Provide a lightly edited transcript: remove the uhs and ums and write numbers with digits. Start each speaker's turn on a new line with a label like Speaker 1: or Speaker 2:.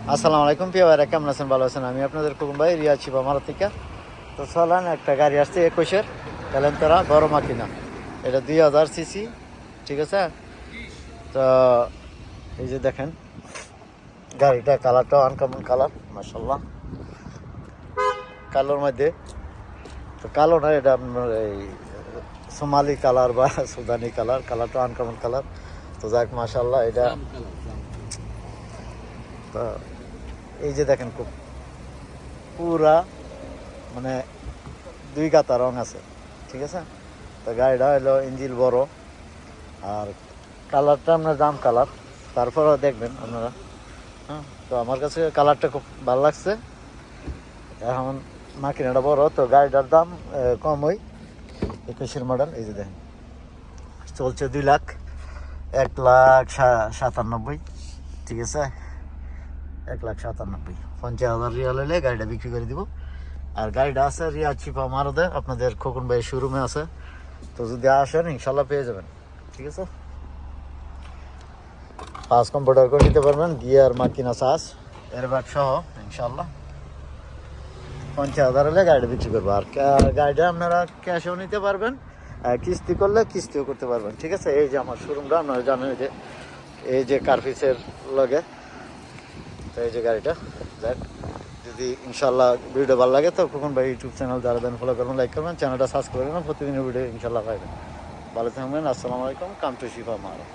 Speaker 1: আসসালামু আলাইকুম প্রিয় ভাইরা, কেমন আছেন? ভালো আছেন? আমি আপনাদের কুকুম ভাই, রিয়া শিবা মারা থেকে। তো চলেন, একটা গাড়ি আসছে 21-এর ক্যালেন্তারা বড় মাকিনা, এটা 2000 সিসি, ঠিক আছে? তো এই যে দেখেন গাড়িটা, কালারটা আনকমন কালার, মাশাল্লাহ, কালোর মধ্যে। তো কালো না, এটা আপনার এই সোমালি কালার বা সুদানি কালার, কালারটা আনকমন কালার। তো যাক মাশাল্লাহ, এটা তো এই যে দেখেন খুব পুরা মানে দুই গাতা রং আছে, ঠিক আছে? তো গাড়িটা হলো ইঞ্জিল বড়, আর কালারটা আপনার জাম কালার, তারপরেও দেখবেন আপনারা। হ্যাঁ, তো আমার কাছে কালারটা খুব ভালো লাগছে। এখন মাকিনাটা বড়, তো গাড়িটার দাম কম, ওই 21-এর মডেল। এই যে দেখেন চলছে 2,01,97,000, ঠিক আছে? 1,97,000, 50,000 রিয়াল হলে গাড়িটা বিক্রি করে দিব। আর গাড়িটা আছে রিয়া চিপা মারদে, আপনাদের খোকন ভাই শোরুমে আছে। তো যদি আসেন ইনশাল্লাহ পেয়ে যাবেন, ঠিক আছে? পাঁচ কম্পিউটার করে নিতে পারবেন, গিয়ার মাকিনা চাষ এয়ারব্যাগ সহ ইনশাল্লাহ। 50,000 হলে গাড়িটা বিক্রি করবো। আর গাড়িটা আপনারা ক্যাশেও নিতে পারবেন, কিস্তি করলে কিস্তিও করতে পারবেন, ঠিক আছে? এই যে আমার শোরুমটা আপনারা জানেন, এই যে কার্ফিসের লগে। তো এই যে গাড়িটা, যাক, যদি ইনশাল্লাহ ভিডিও ভালো লাগে তো খোকন ভাই ইউটিউব চ্যানেল যারা দেন ফলো করবেন, লাইক করবেন, চ্যানেলটা সাবস্ক্রাইব করবেন, প্রতিদিনের ভিডিও ইনশাল্লাহ পাইবেন। ভালো থাকবেন। আসসালামু আলাইকুম। Come to Shifa মারত।